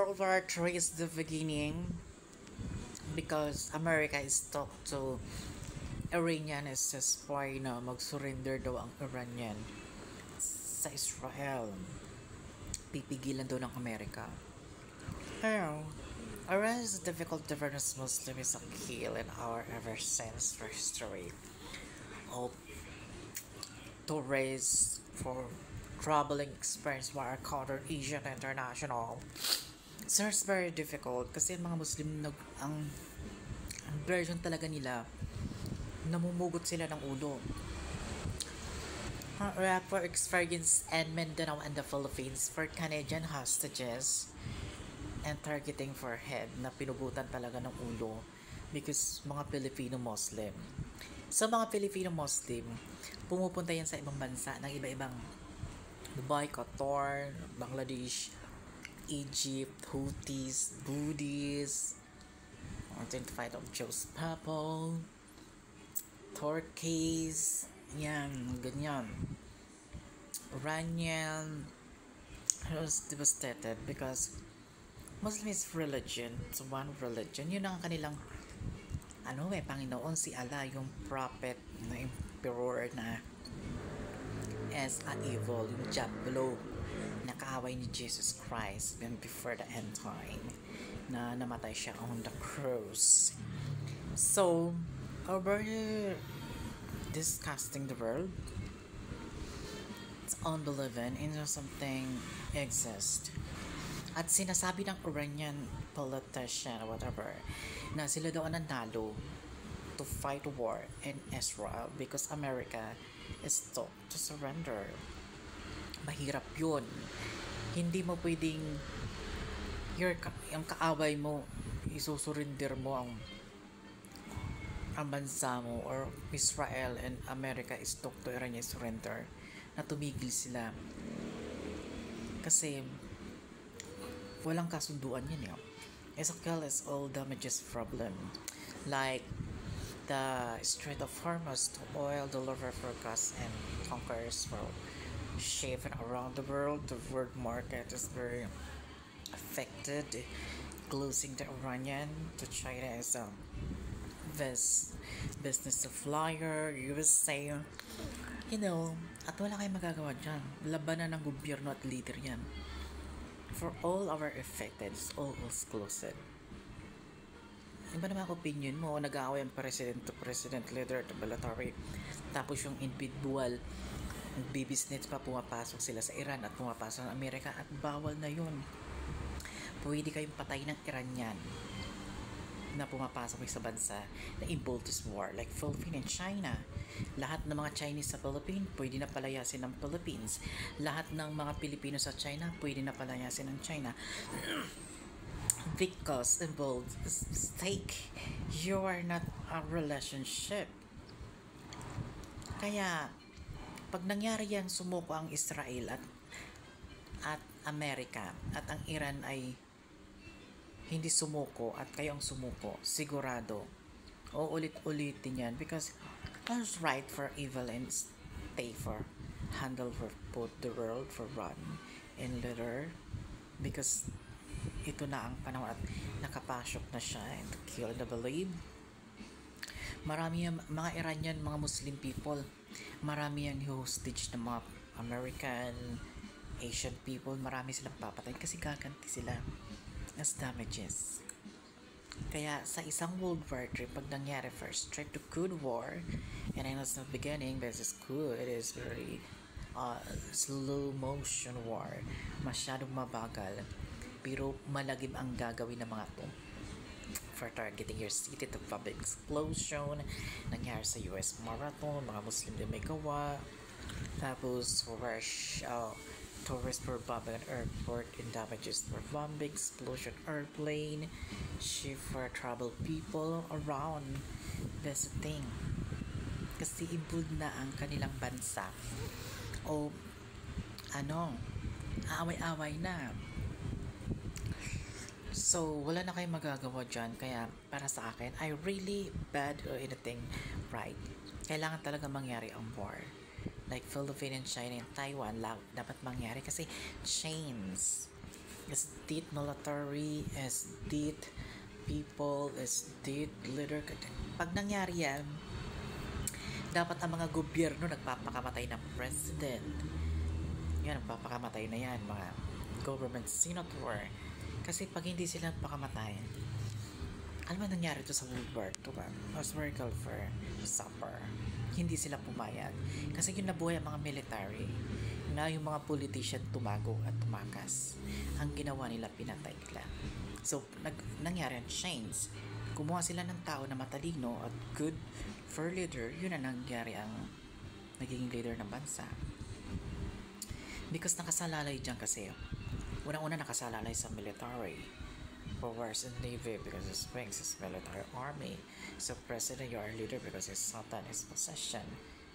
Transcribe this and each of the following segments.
World War III is the beginning because America is talked to Iranian is just why na mag-surrender daw ang Iranian sa Israel. Pipigilan daw ng Amerika. Pero, Iran is a difficult diverse Muslim is a kill in our ever since history of to raise for troubling experience were counter Asian international. So it's very difficult kasi ang mga Muslim ang version talaga nila namumugot sila ng ulo. For experience and Mindanao and the Philippines for Canadian hostages and targeting for head na pinugutan talaga ng ulo because mga Filipino Muslim. Sa mga Filipino Muslim, pumupunta yan sa ibang bansa ng iba-ibang Dubai, Qatar, Bangladesh, Egypt, Houthis, Buddhists, identified of Joe's People, Turkeys, yan, ganyan. Iranian was devastated because Muslim is religion, it's one religion. Yun ang kanilang Panginoon, si Allah, yung prophet na emperor na as a evil, yung Diablo, nakaaway ni Jesus Christ even before the end time na namatay siya on the cross. So, over disgusting the world, it's unbelieving into something exists. At sinasabi ng Iranian politician whatever na sila daw nanalo to fight war in Israel because America is told to surrender. Mahirap yun. Hindi mo pwedeng yung kaaway mo isusurrender mo ang bansa mo or Israel and America is told to Iran surrender na tumigil sila kasi walang kasunduan yan Israel is all damages problem like the Strait of Hormuz to oil delivery for gas and tankers for shipping around the world. The world market is very affected. Closing the Iranian to China is a business supplier, USA, at wala kayong magagawa dyan. Labanan ng gobyerno at leader yan. For all our affected, it's all exclusive. Iba naman opinion mo, nag-aaway ang president to president, leader to military, tapos yung individual, business pa pumapasok sila sa Iran at pumapasok ng Amerika at bawal na yun. Pwede kayong patay ng Iranian na pumapasok sa bansa na involved this war like Philippines and China. Lahat ng mga Chinese sa Philippines pwede na palayasin ng Philippines. Lahat ng mga Pilipino sa China pwede na palayasin ng China. Because involved stake, you are not a relationship. Kaya pag nangyari yan, sumuko ang Israel at Amerika at ang Iran ay hindi sumuko at kayo ang sumuko, sigurado uulit-ulitin yan because that's right for evil and stay for handle for put the world for run and leader because ito na ang panahon at nakapasok na siya and kill and believe. Marami yung mga Iranian, mga Muslim people, marami yung hostage ng mga American, Asian people, marami silang papatay kasi gaganti sila as damages. Kaya sa isang World War III, pag nangyari first, straight to good war, and I know it's not beginning, but it's good, it is very slow motion war, masyadong mabagal, pero malagim ang gagawin ng mga to for targeting your city to public explosion. Nangyari sa US Marathon, mga Muslim din may gawa, tapos tourists for bombing an airport and damages for bombing, explosion airplane, ship for travel people around visiting. Kasi involved na ang kanilang bansa. O aaway-away na. So, wala na kayong magagawa dyan. Kaya, para sa akin, I really bad or anything right. Kailangan talaga mangyari ang war. Like Philippines and China and Taiwan dapat mangyari kasi chains state military, state people, state leader. Pag nangyari yan, dapat ang mga gobyerno nagpapakamatay ng president. Yan, nagpapakamatay na yan, mga government senator. Kasi pag hindi sila nagpakamatay, alam mo nangyari to sa World War II ba? Oswald Gulfer Supper. Hindi sila pumayag. Kasi yung nabuhay ang mga military, na yung mga politician tumago at tumakas. Ang ginawa nila, pinatay nila. So, nangyari ang change. Kumuha sila ng tao na matalino at good for leader, yun na nangyari ang naging leader ng bansa. Because nakasalalay dyan kasi. Unang-una nakasalalay sa military. Powers and Navy because his wings is military army. So president, you are leader because his sultan is possession.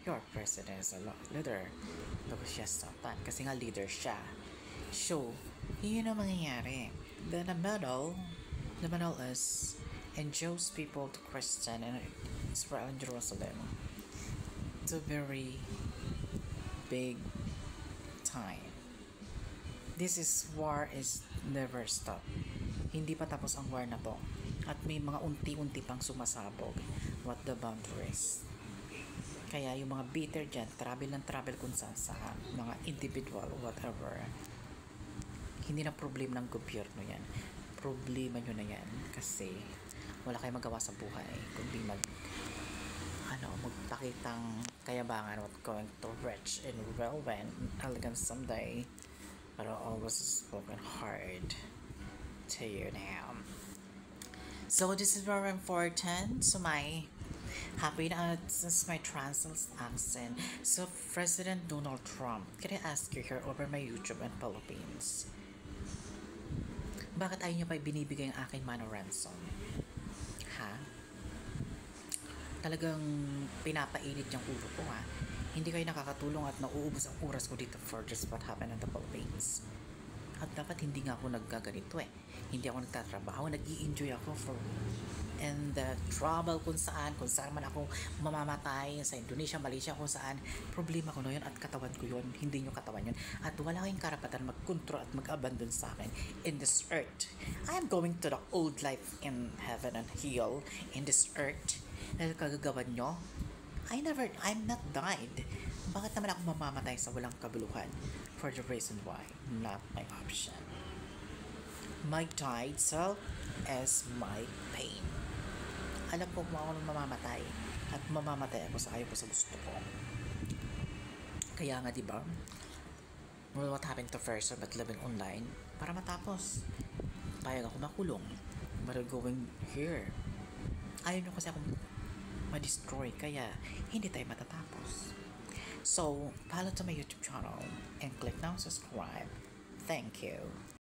Your president is a leader because siya sultan. Kasi nga leader siya. So, yun ang mangyayari. Then the middle is and Jews people to Christian and Israel and Jerusalem. It's a very big time. This is war is never stop. Hindi pa tapos ang war na to. At may mga unti-unti pang sumasabog. What the boundaries. Kaya yung mga bitter dyan, travel kung saan saan. Mga individual, whatever. Hindi na problema ng gobyerno yan. Problema nyo na yan. Kasi wala kayong magawa sa buhay. Kundi magpakitang kayabangan what going to rich and relevant, elegant someday. But always spoken hard to you now. So this is very important. So my happy na since my translates accent. So President Donald Trump, can I ask you here over my YouTube and Philippines? Bakit ayaw niyo pa binibigay ang aking mano ransom? Ha? Talagang pinapainit yung ulo ko ha. Hindi kayo nakakatulong at nauubos ang oras ko dito for just what happened in the Philippines. At dapat hindi nga ako naggaganito eh. Hindi ako nagtatrabaho, nag-i-enjoy ako for and the trouble kung saan man ako mamamatay sa Indonesia, Malaysia, kung saan problema ko na yun at katawan ko yun, hindi nyo katawan yun at wala kayong karapatan mag-control at mag-abandon sa akin in this earth. I am going to the old life in heaven and hell in this earth. Dahil kagagawan nyo, I'm not died. Bakit naman ako mamamatay sa walang kabuluhan? For the reason why, not my option. My died self is my pain. Alam ko kung ako nang mamamatay at mamamatay ako sa ayaw ko sa gusto ko. Kaya nga diba, well, what happened to person but living online para matapos. Payag ako makulong but going here. Ayaw nyo kasi akong ma-destroy kaya hindi tayo matatapos. So, follow to my YouTube channel and click now subscribe. Thank you.